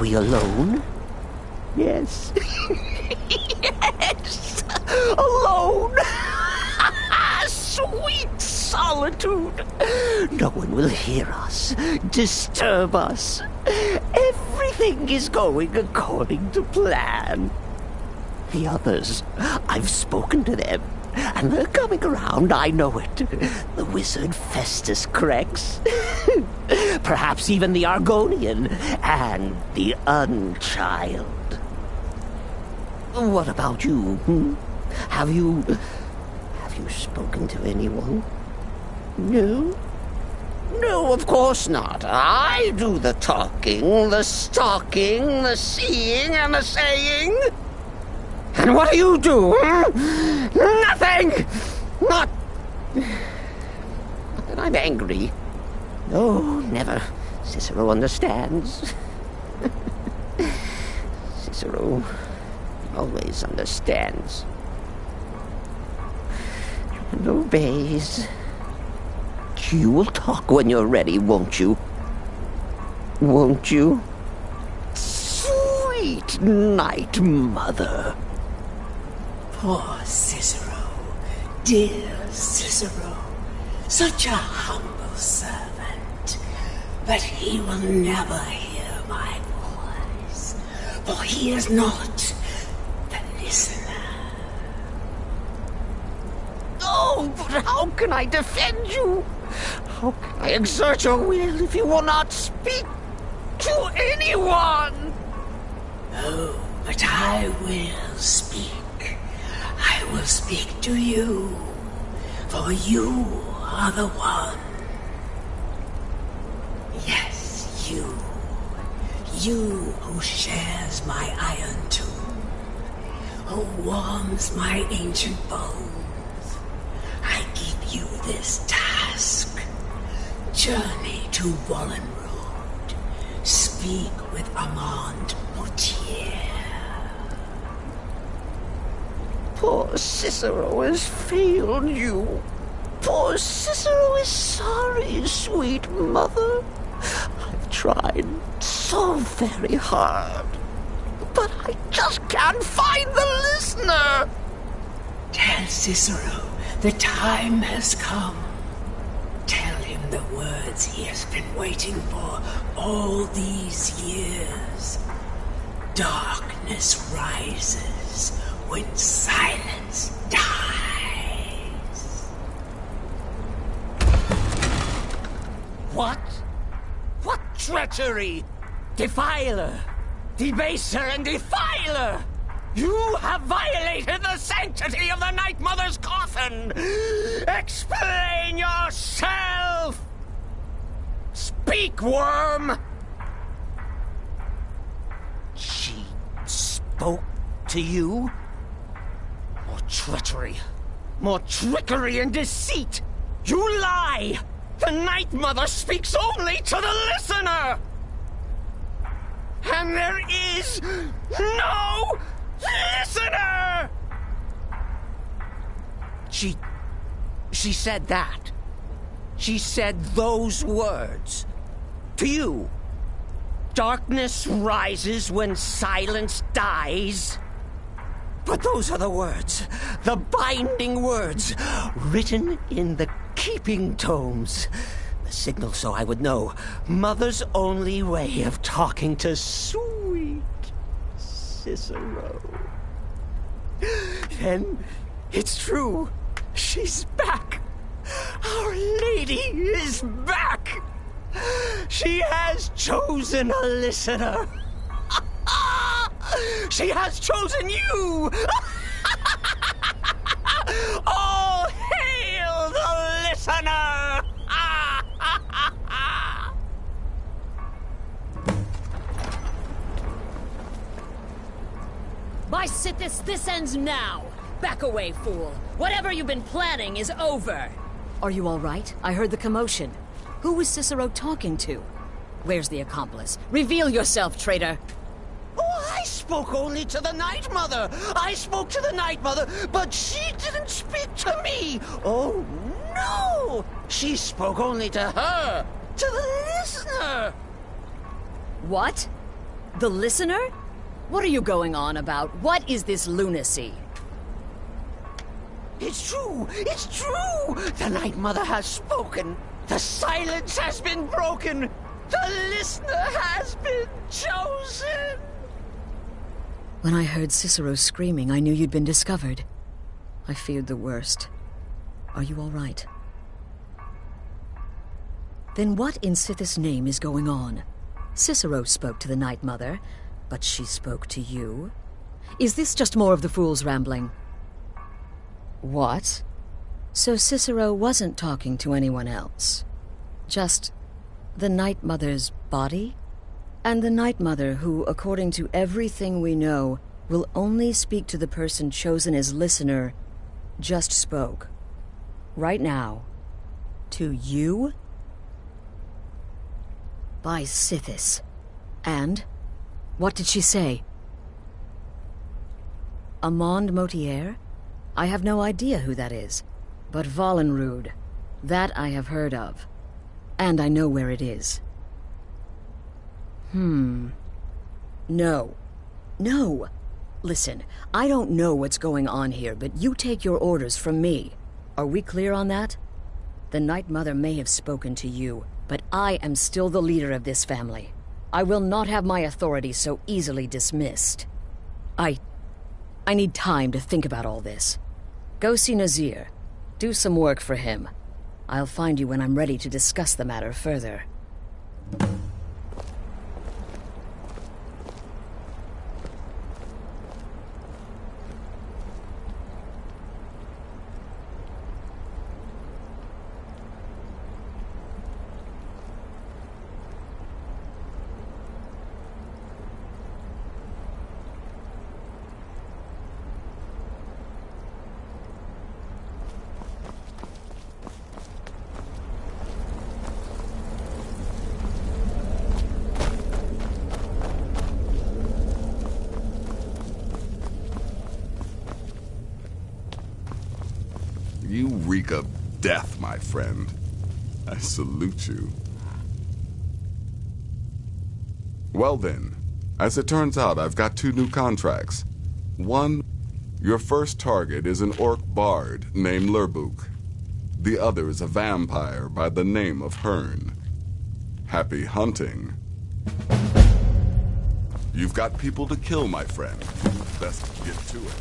we alone? Yes. Yes! Alone! Sweet solitude! No one will hear us, disturb us. Everything is going according to plan. The others, I've spoken to them, and they're coming around, I know it. The wizard Festus Crex. Perhaps even the Argonian, and the Unchild. What about you? Have you spoken to anyone? No? No, of course not. I do the talking, the stalking, the seeing, and the saying. And what do you do? Nothing! Not that I'm angry. No, never. Cicero understands. Cicero always understands. And obeys. You will talk when you're ready, won't you? Won't you? Sweet night, Mother. Poor Cicero, dear Cicero, such a humble servant, but he will never hear my voice, for he is not the listener. Oh, but how can I defend you? How can I exert your will if you will not speak to anyone? Oh, but I will speak. I will speak to you, for you are the one. Yes, you. You who shares my iron tomb, who warms my ancient bones. I give you this task. Journey to Wallenrood. Speak with Armand Moutier. Poor Cicero has failed you. Poor Cicero is sorry, sweet mother. I've tried so very hard, but I just can't find the listener. Tell Cicero the time has come. Tell him the words he has been waiting for all these years. Darkness rises when silence dies. What? What treachery? Defiler! Debaser and defiler! You have violated the sanctity of the Night Mother's coffin! Explain yourself! Speak, worm! She spoke to you? More treachery, more trickery and deceit! You lie! The Night Mother speaks only to the listener! And there is no listener! She said that. She said those words. To you. Darkness rises when silence dies. But those are the words, the binding words, written in the keeping tomes. The signal so I would know. Mother's only way of talking to sweet Cicero. Then it's true. She's back. Our Lady is back. She has chosen a listener. She has chosen you. All hail the listener. By Sithis, this ends now. Back away, fool. Whatever you've been planning is over. Are you all right? I heard the commotion. Who was Cicero talking to? Where's the accomplice? Reveal yourself, traitor. Oh, I spoke only to the Night Mother. I spoke to the Night Mother, but she didn't speak to me. Oh, no. She spoke only to her, to the listener. What? The listener? What are you going on about? What is this lunacy? It's true! It's true! The Night Mother has spoken! The silence has been broken! The listener has been chosen! When I heard Cicero screaming, I knew you'd been discovered. I feared the worst. Are you all right? Then what in Sithis' name is going on? Cicero spoke to the Night Mother, but she spoke to you? Is this just more of the fool's rambling? What? So Cicero wasn't talking to anyone else? Just the Night Mother's body? And the Night Mother, who, according to everything we know, will only speak to the person chosen as listener, just spoke. Right now. To you? By Sithis. And? What did she say? Amand Motier? I have no idea who that is. But Valenrud, that I have heard of. And I know where it is. No. No! Listen, I don't know what's going on here, but you take your orders from me. Are we clear on that? The Night Mother may have spoken to you, but I am still the leader of this family. I will not have my authority so easily dismissed. I need time to think about all this. Go see Nazir. Do some work for him. I'll find you when I'm ready to discuss the matter further. You reek of death, my friend. I salute you. Well then, as it turns out, I've got 2 new contracts. One, your first target is an orc bard named Lurbuk. The other is a vampire by the name of Hearn. Happy hunting. You've got people to kill, my friend. Best get to it.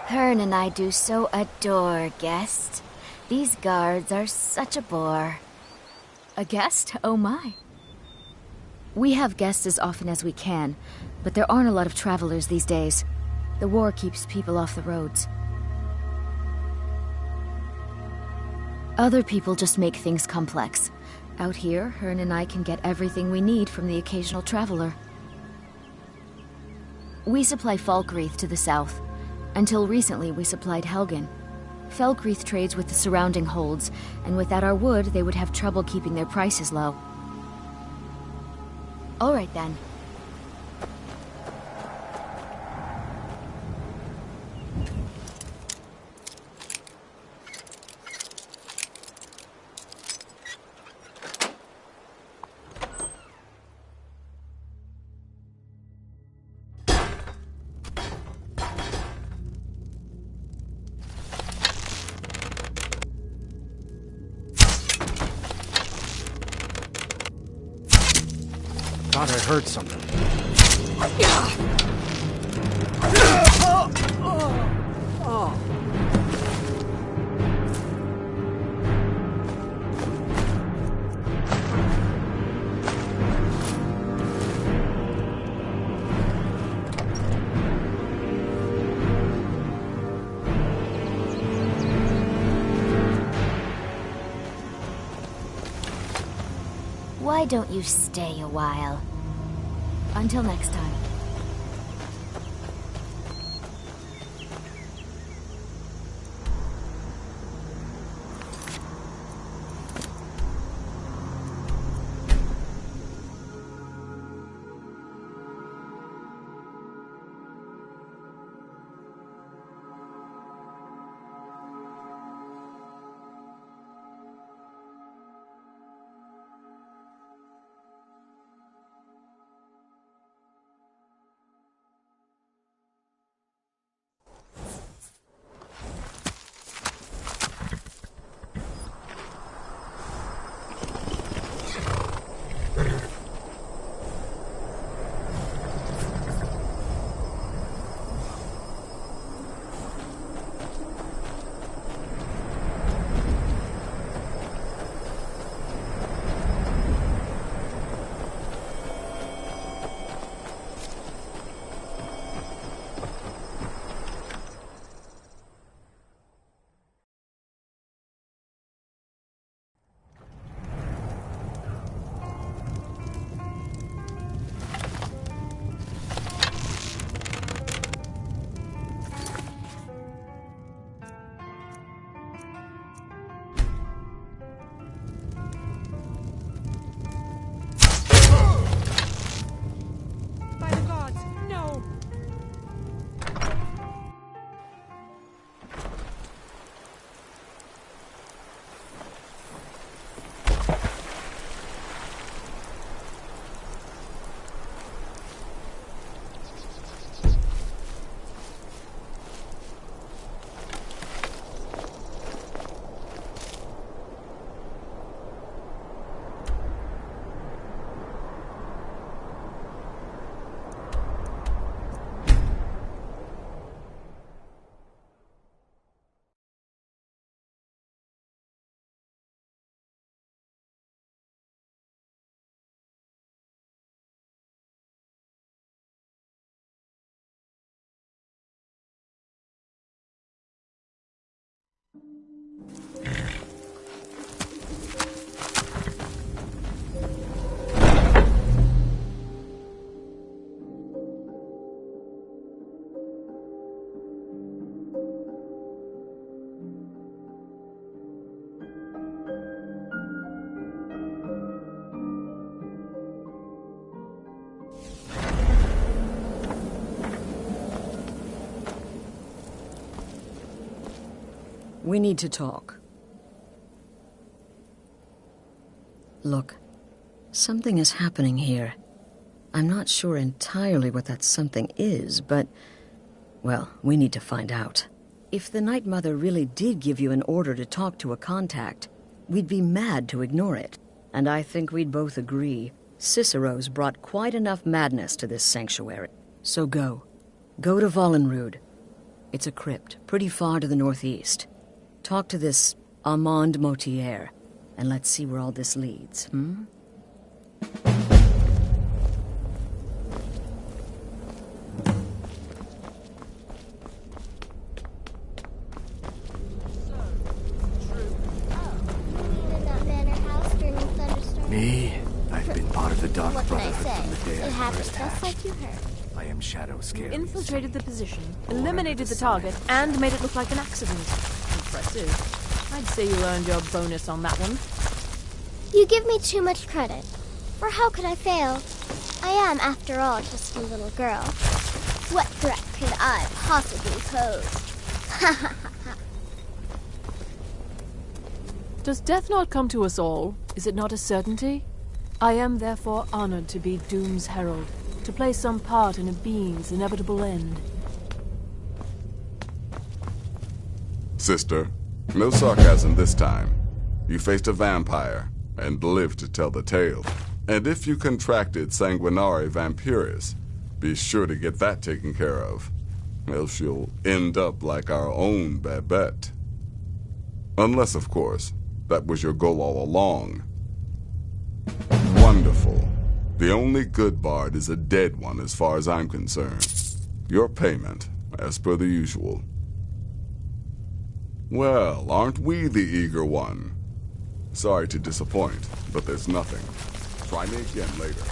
Hearn and I do so adore guests. These guards are such a bore. A guest? Oh my. We have guests as often as we can, but there aren't a lot of travelers these days. The war keeps people off the roads. Other people just make things complex. Out here, Hearn and I can get everything we need from the occasional traveler. We supply Falkreath to the south. Until recently, we supplied Helgen. Falkreath trades with the surrounding holds, and without our wood, they would have trouble keeping their prices low. All right then. thought I heard something. Why don't you stay a while? Until next time. We need to talk. Look, something is happening here. I'm not sure entirely what that something is, but, well, we need to find out. If the Night Mother really did give you an order to talk to a contact, we'd be mad to ignore it. And I think we'd both agree Cicero's brought quite enough madness to this sanctuary. So go. Go to Vollenrud. It's a crypt, pretty far to the northeast. Talk to this Armand Motier, and let's see where all this leads, hmm? Me? I've been part of the Dark What can I Brotherhood say? from the day It I happened first just hatched. like you heard. I am Shadow Scale. Infiltrated the position, eliminated the target, and made it look like an accident. Impressive. I'd say you earned your bonus on that one. You give me too much credit. For how could I fail? I am, after all, just a little girl. What threat could I possibly pose? Does death not come to us all? Is it not a certainty? I am therefore honored to be Doom's herald, to play some part in a being's inevitable end. Sister, no sarcasm this time. You faced a vampire and lived to tell the tale. And if you contracted sanguinare vampiris, be sure to get that taken care of. Else you'll end up like our own Babette. Unless, of course, that was your goal all along. Wonderful. The only good bard is a dead one as far as I'm concerned. Your payment, as per the usual. Well, aren't we the eager one? Sorry to disappoint, but there's nothing. Try me again later.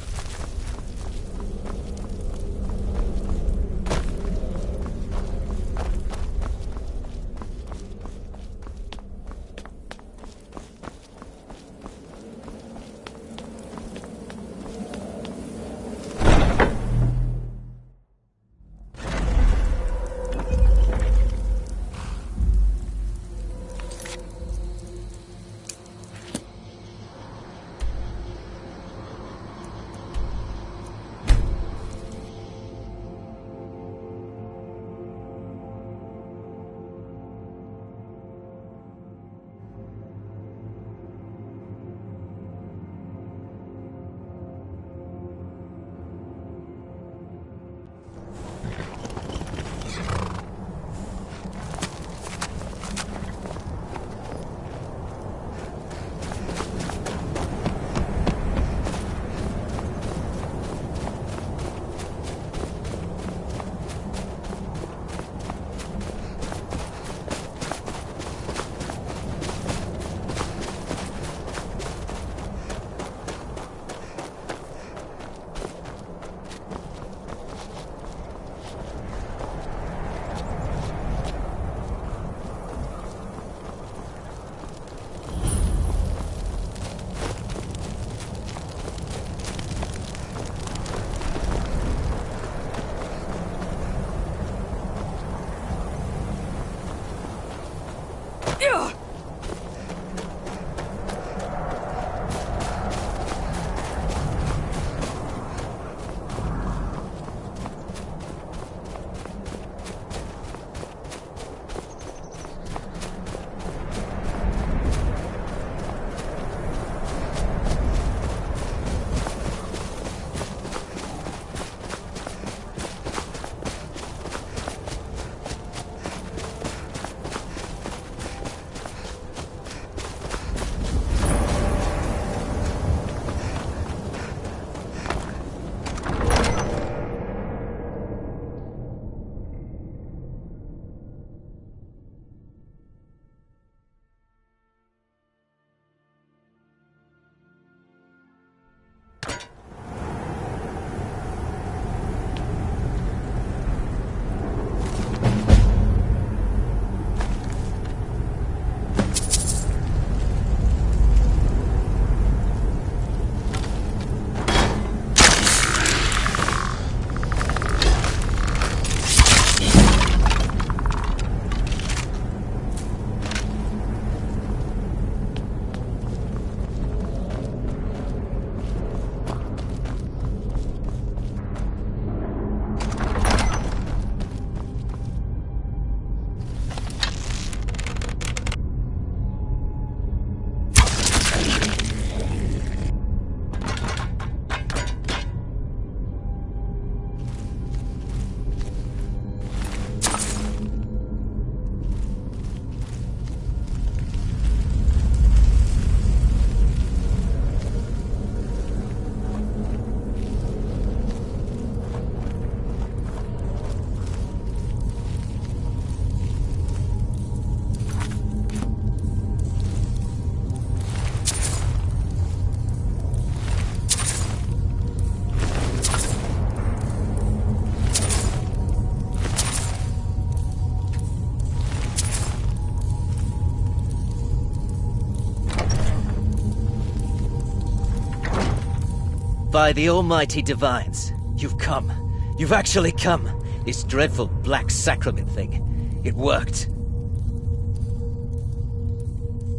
By the almighty divines, you've come. You've actually come. This dreadful black sacrament thing. It worked.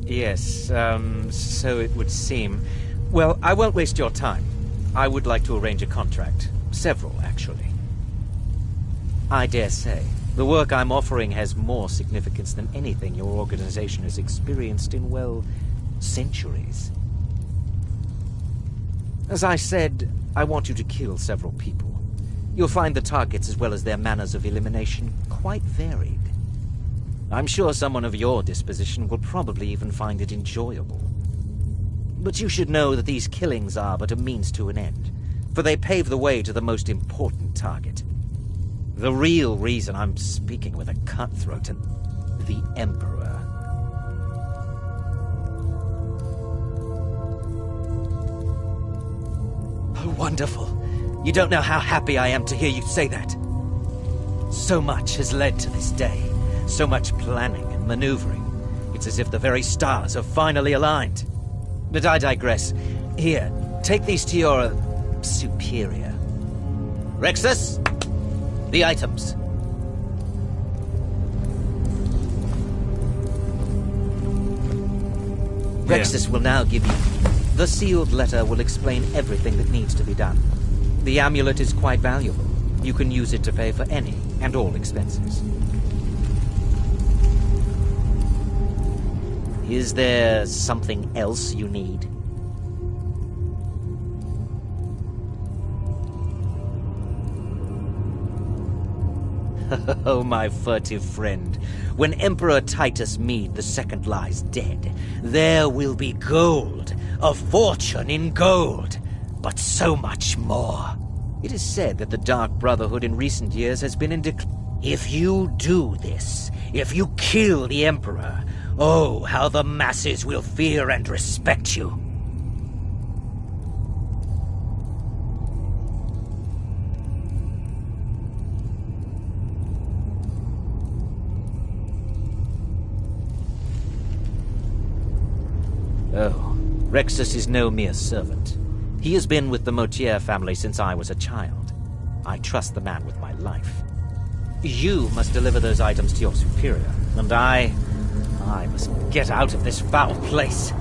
Yes, so it would seem. Well, I won't waste your time. I would like to arrange a contract. Several, actually. I dare say, the work I'm offering has more significance than anything your organization has experienced in, well, centuries. As I said, I want you to kill several people. You'll find the targets as well as their manners of elimination quite varied. I'm sure someone of your disposition will probably even find it enjoyable. But you should know that these killings are but a means to an end, for they pave the way to the most important target. The real reason I'm speaking with a cutthroat and the Emperor. Oh, wonderful. You don't know how happy I am to hear you say that. So much has led to this day. So much planning and maneuvering. It's as if the very stars have finally aligned. But I digress. Here, take these to your superior. Rexus, the items. Rexus will now give you... The sealed letter will explain everything that needs to be done. The amulet is quite valuable. You can use it to pay for any and all expenses. Is there something else you need? Oh, my furtive friend. When Emperor Titus Mede II lies dead, there will be gold, a fortune in gold, but so much more. It is said that the Dark Brotherhood in recent years has been in decline. If you do this, if you kill the Emperor, oh, how the masses will fear and respect you. Oh, Rexus is no mere servant. He has been with the Motier family since I was a child. I trust the man with my life. You must deliver those items to your superior, and I must get out of this foul place.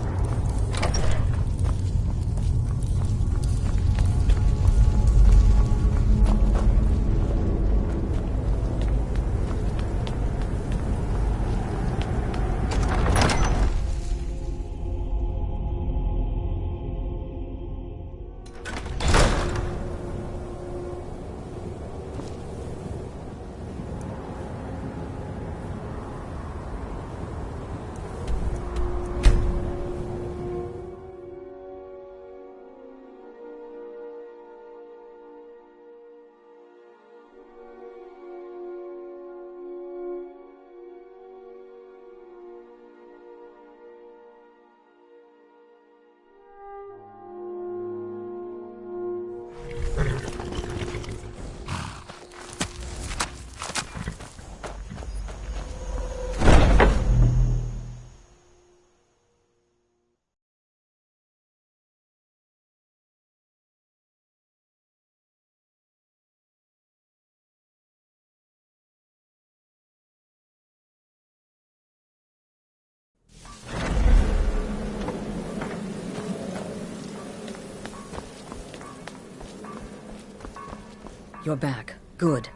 You're back. Good.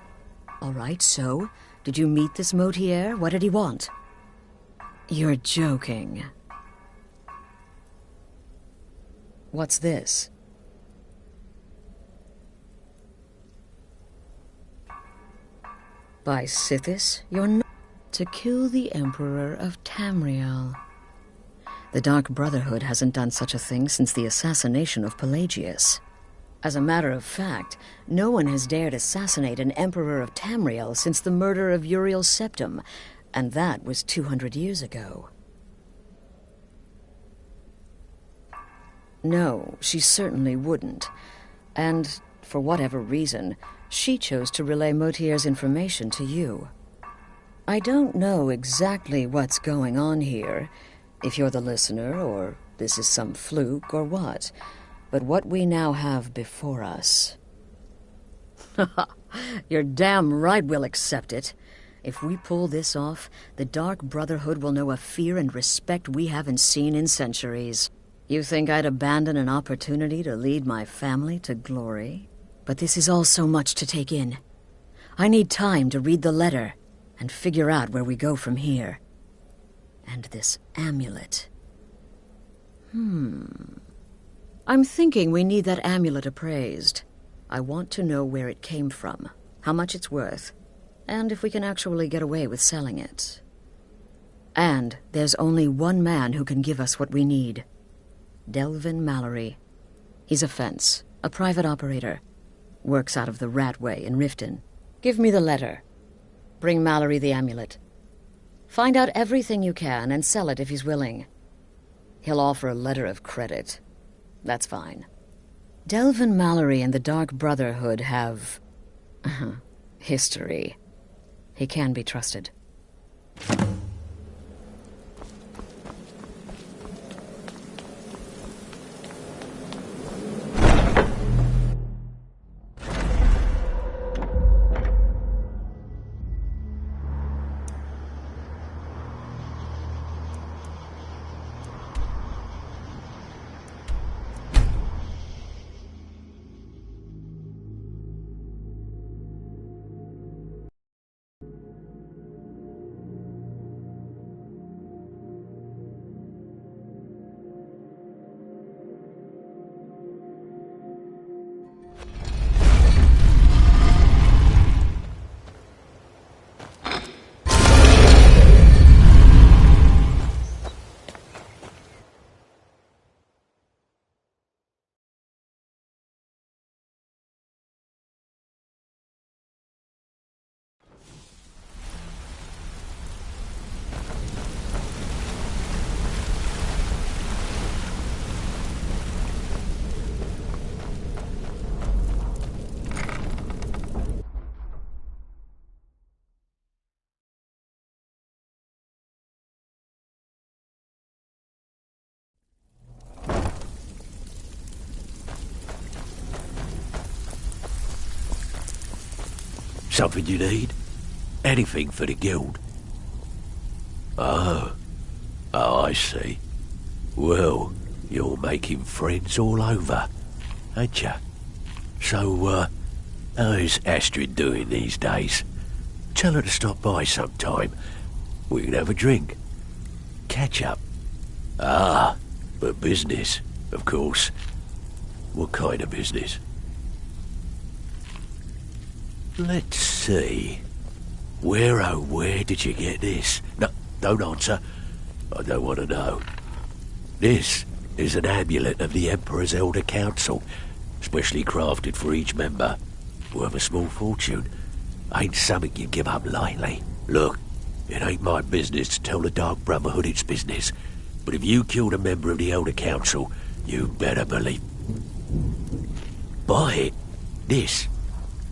All right, so, did you meet this Motier? What did he want? You're joking. What's this? By Sithis, you're not to kill the Emperor of Tamriel. The Dark Brotherhood hasn't done such a thing since the assassination of Pelagius. As a matter of fact, no one has dared assassinate an Emperor of Tamriel since the murder of Uriel Septim, and that was 200 years ago. No, she certainly wouldn't. And, for whatever reason, she chose to relay Motier's information to you. I don't know exactly what's going on here, if you're the listener, or this is some fluke, or what. But what we now have before us... You're damn right we'll accept it. If we pull this off, the Dark Brotherhood will know a fear and respect we haven't seen in centuries. You think I'd abandon an opportunity to lead my family to glory? But this is all so much to take in. I need time to read the letter and figure out where we go from here. And this amulet. I'm thinking we need that amulet appraised. I want to know where it came from, how much it's worth, and if we can actually get away with selling it. And there's only one man who can give us what we need. Delvin Mallory. He's a fence, a private operator. Works out of the Ratway in Riften. Give me the letter. Bring Mallory the amulet. Find out everything you can and sell it if he's willing. He'll offer a letter of credit. That's fine. Delvin Mallory and the Dark Brotherhood have... history. He can be trusted. Something you need? Anything for the guild? Oh, I see. Well, you're making friends all over, ain't ya? So, how's Astrid doing these days? Tell her to stop by sometime. We can have a drink. Catch up. Ah, but business, of course. What kind of business? Let's see. Where did you get this? No, don't answer. I don't want to know. This is an amulet of the Emperor's Elder Council, specially crafted for each member. Worth a small fortune. Ain't something you give up lightly. Look, it ain't my business to tell the Dark Brotherhood its business, but if you killed a member of the Elder Council, you better believe... Buy it. This.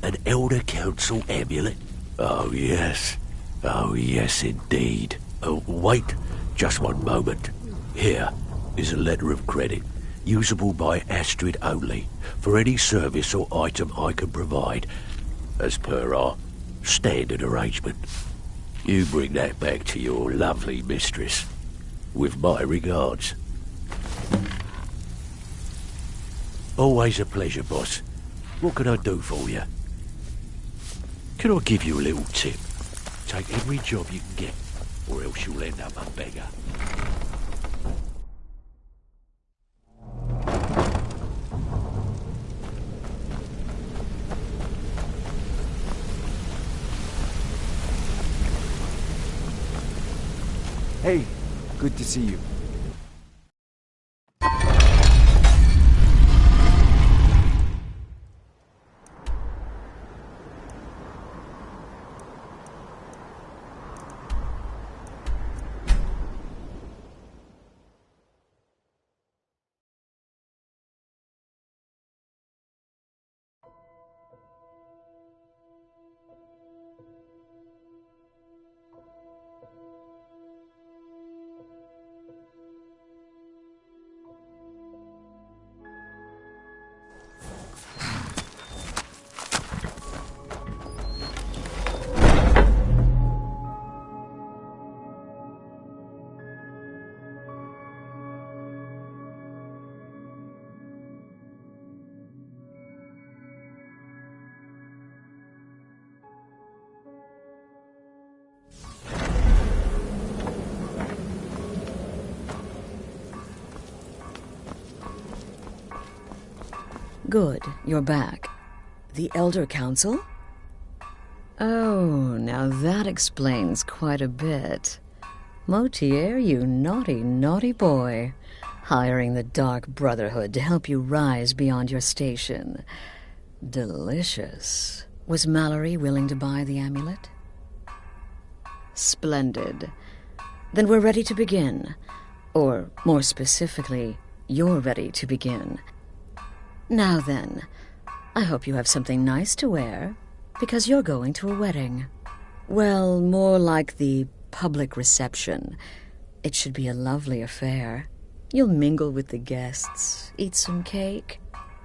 An Elder Council amulet? Oh, yes. Oh, yes, indeed. Oh, wait just one moment. Here is a letter of credit, usable by Astrid only, for any service or item I can provide, as per our standard arrangement. You bring that back to your lovely mistress, with my regards. Always a pleasure, boss. What can I do for you? Can I give you a little tip? Take every job you can get, or else you'll end up a beggar. Hey, good to see you. Good, you're back. The Elder Council? Oh, now that explains quite a bit. Motier, you naughty, naughty boy. Hiring the Dark Brotherhood to help you rise beyond your station. Delicious. Was Mallory willing to buy the amulet? Splendid. Then we're ready to begin. Or, more specifically, you're ready to begin. Now then, I hope you have something nice to wear, because you're going to a wedding. Well, more like the public reception. It should be a lovely affair. You'll mingle with the guests, eat some cake,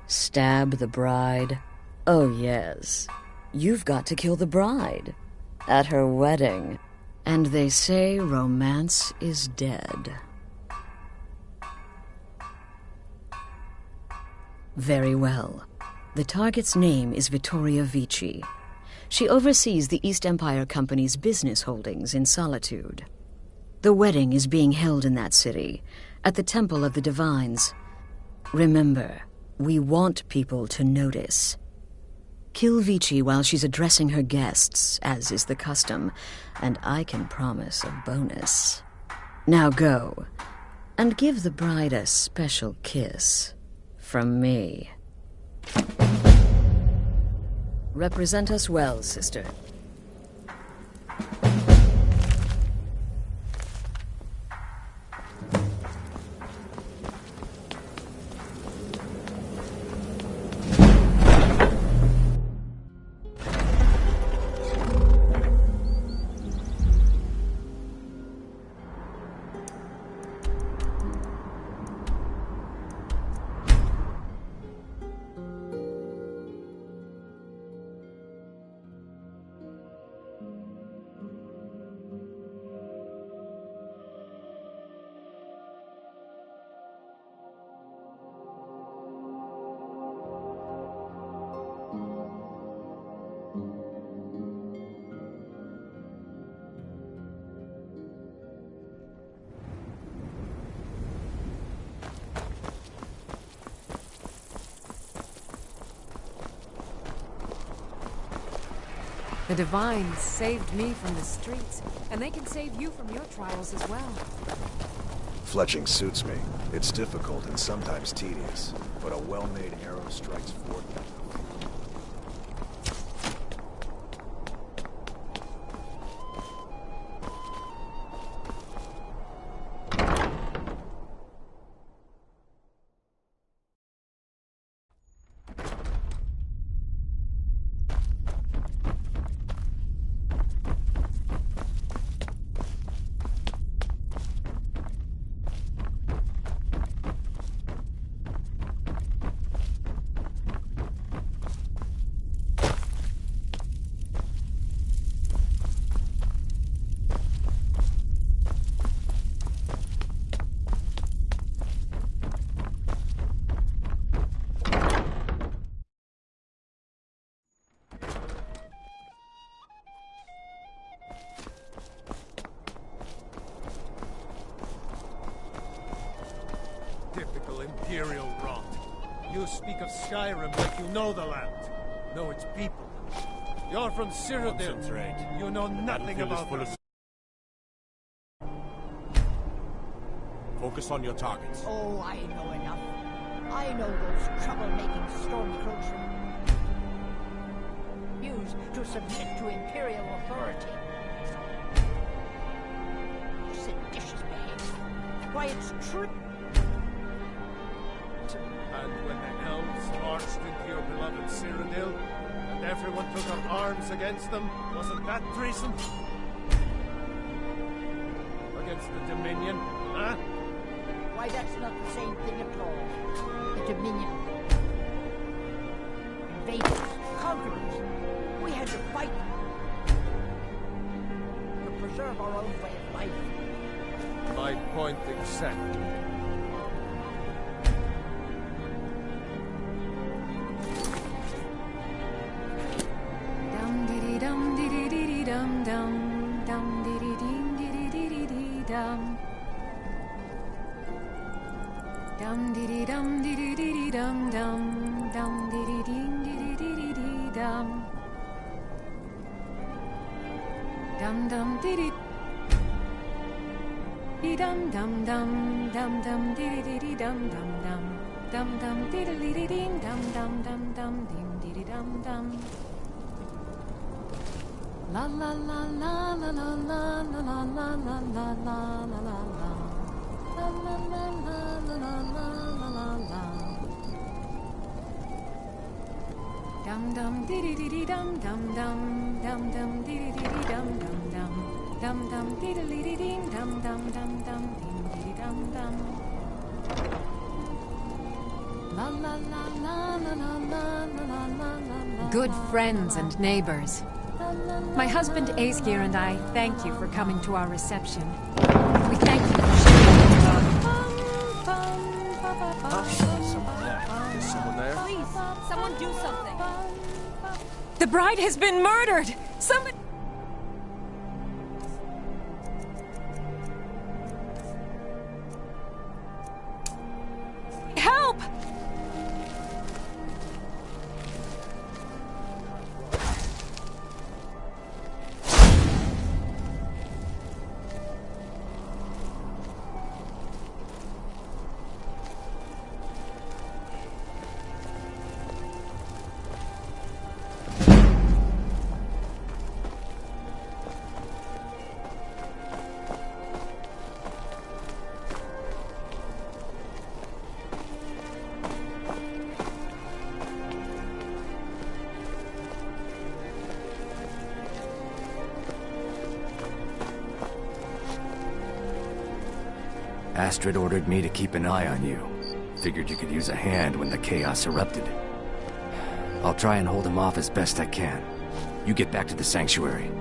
stab the bride. Oh, yes. You've got to kill the bride. At her wedding. And they say romance is dead. Very well. The target's name is Vittoria Vici. She oversees the East Empire Company's business holdings in Solitude. The wedding is being held in that city, at the Temple of the Divines. Remember, we want people to notice. Kill Vici while she's addressing her guests, as is the custom, and I can promise a bonus. Now go, and give the bride a special kiss. From me. Represent us well, sister. The Divines saved me from the streets, and they can save you from your trials as well. Fletching suits me. It's difficult and sometimes tedious, but a well-made arrow strikes forth. Imperial rot. You speak of Skyrim like you know the land. Know its people. You're from Cyrodiil. You know nothing about us. Focus on your targets. Oh, I know enough. I know those trouble-making stormcloaks refuse to submit to Imperial authority. Seditious behavior. Why, it's true. And when the elves marched into your beloved Cyrodiil, and everyone took up arms against them, wasn't that treason? Against the Dominion, huh? Why, that's not the same thing at all. The Dominion. Invaders, conquerors. We had to fight them. To preserve our own way of life. My point exactly. Dum dee dee dum dee dee dee dee dum dum dum Dum dum dee dee dum dum dum dum dum dee dee dum dum dum dum dum dee dee dee dum dum dum dum dee dee dum dum. La la la la la la la la la la la la la la la la. La la la la la la la la la. Dum dum dee dee dee dum dum dum dum dum dee dee dee dum dum dum dum dum dee dee dee dee dum dum dum dum dee dee dum dum. La la la la la la la la la la. Good friends and neighbors. My husband Aesgeir and I thank you for coming to our reception. We thank you for sharing Someone there. Is someone there? Please, someone do something. The bride has been murdered! Somebody... Help! Astrid ordered me to keep an eye on you. Figured you could use a hand when the chaos erupted. I'll try and hold him off as best I can. You get back to the sanctuary.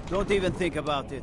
Don't even think about it.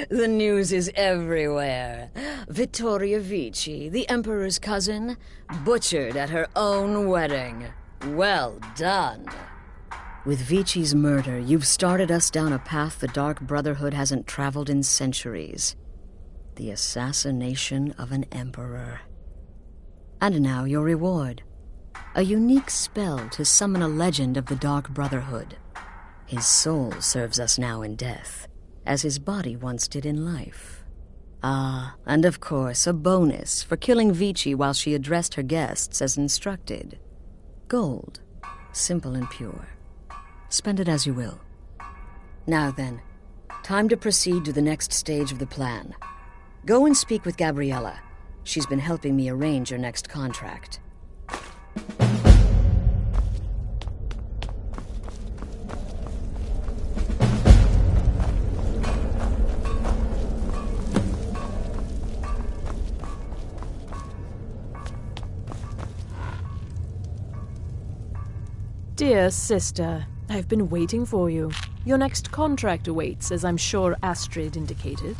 The news is everywhere. Vittoria Vici, the Emperor's cousin, butchered at her own wedding. Well done. With Vici's murder, you've started us down a path the Dark Brotherhood hasn't traveled in centuries. The assassination of an Emperor. And now your reward. A unique spell to summon a legend of the Dark Brotherhood. His soul serves us now in death, as his body once did in life. Ah, and of course, a bonus for killing Vici while she addressed her guests as instructed. Gold. Simple and pure. Spend it as you will. Now then, time to proceed to the next stage of the plan. Go and speak with Gabriella. She's been helping me arrange your next contract. Dear sister, I've been waiting for you. Your next contract awaits, as I'm sure Astrid indicated.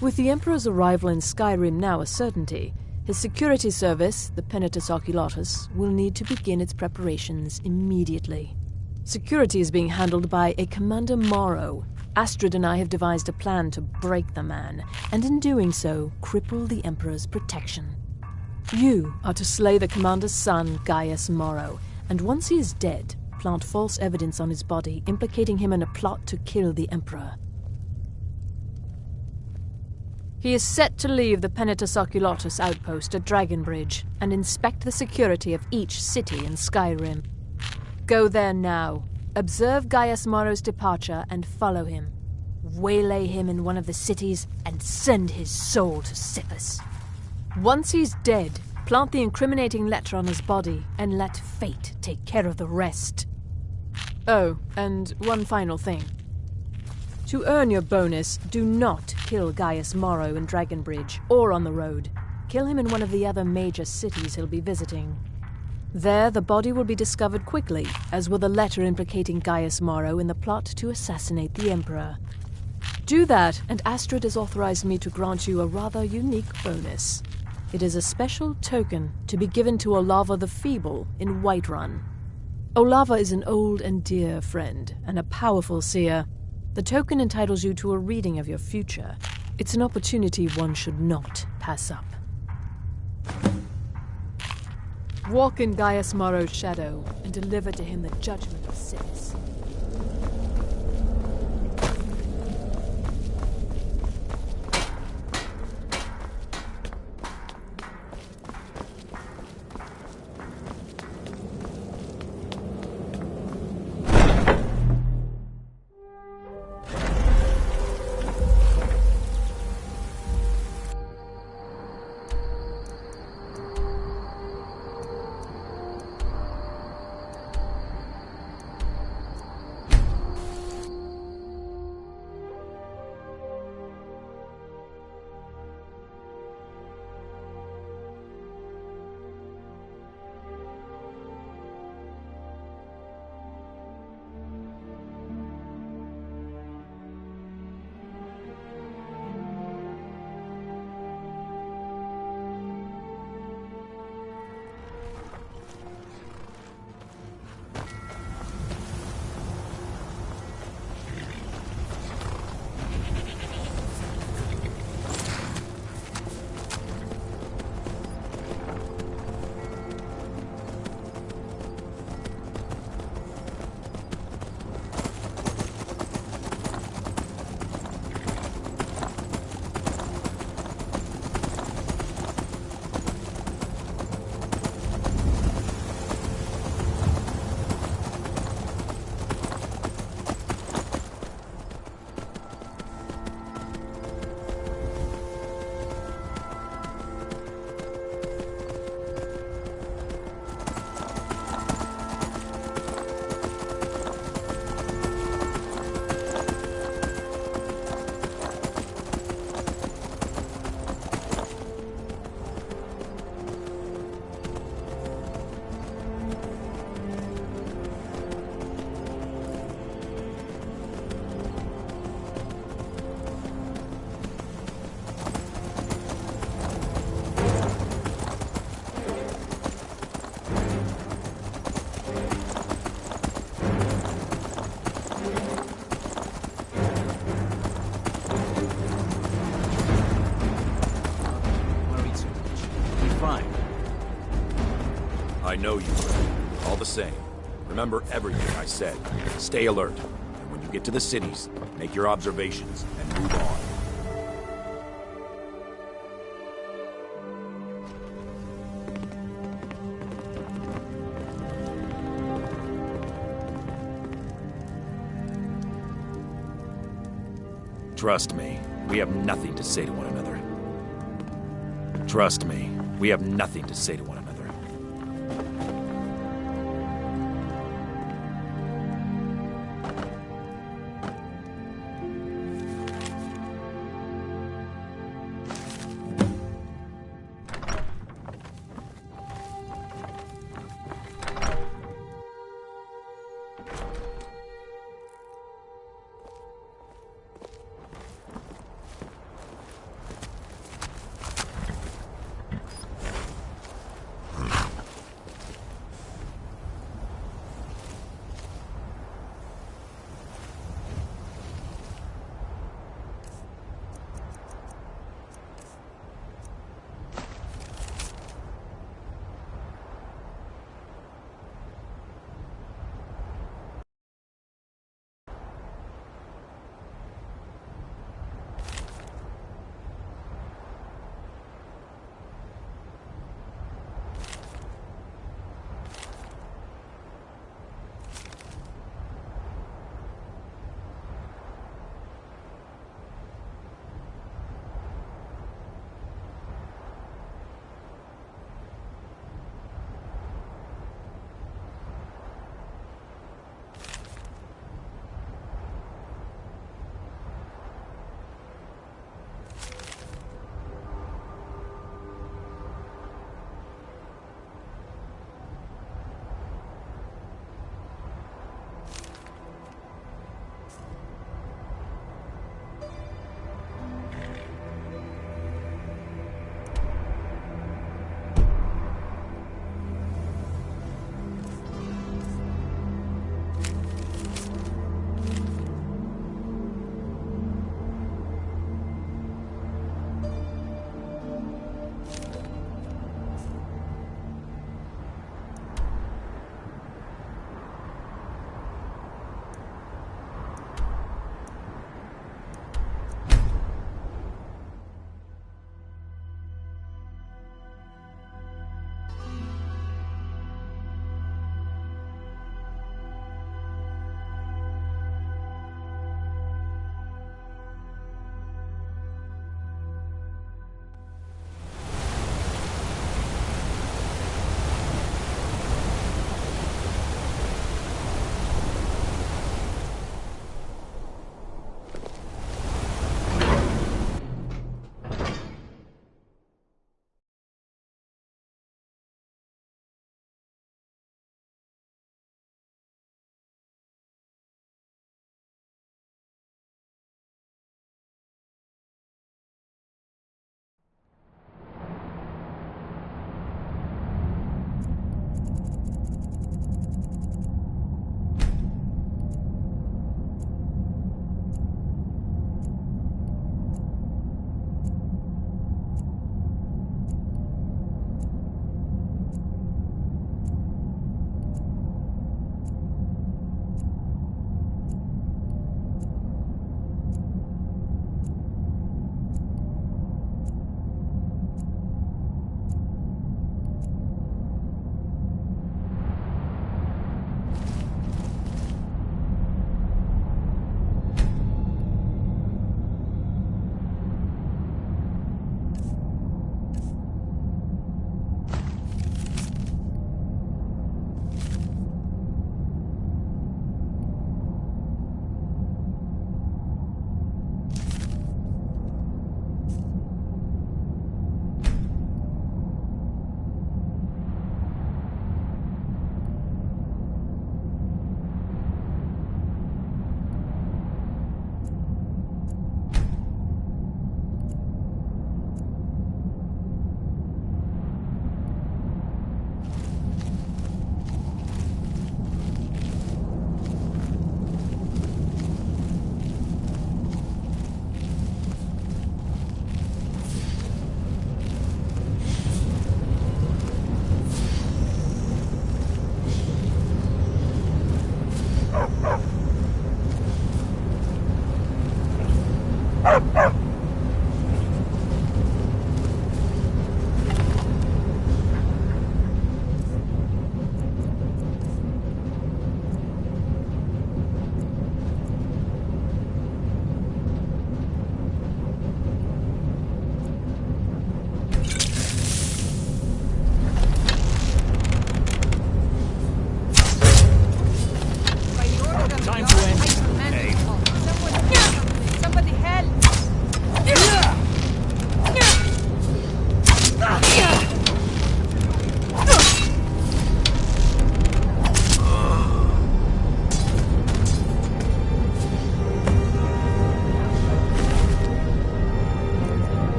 With the Emperor's arrival in Skyrim now a certainty, his security service, the Penitus Oculatus, will need to begin its preparations immediately. Security is being handled by a Commander Morrow, Astrid and I have devised a plan to break the man, and in doing so, cripple the Emperor's protection. You are to slay the commander's son, Gaius Morrow, and once he is dead, plant false evidence on his body, implicating him in a plot to kill the Emperor. He is set to leave the Penitus Oculatus outpost at Dragonbridge and inspect the security of each city in Skyrim. Go there now. Observe Gaius Morrow's departure and follow him. Waylay him in one of the cities and send his soul to Sithis. Once he's dead, plant the incriminating letter on his body and let fate take care of the rest. Oh, and one final thing. To earn your bonus, do not kill Gaius Morrow in Dragonbridge or on the road. Kill him in one of the other major cities he'll be visiting. There, the body will be discovered quickly, as will the letter implicating Gaius Morrow in the plot to assassinate the Emperor. Do that, and Astrid has authorized me to grant you a rather unique bonus. It is a special token to be given to Olava the Feeble in Whiterun. Olava is an old and dear friend, and a powerful seer. The token entitles you to a reading of your future. It's an opportunity one should not pass up. Walk in Gaius Morrow's shadow and deliver to him the judgment of Sithis. I know you will. All the same, remember everything I said. Stay alert, and when you get to the cities, make your observations and move on. Trust me, we have nothing to say to one another. Trust me, we have nothing to say to one another.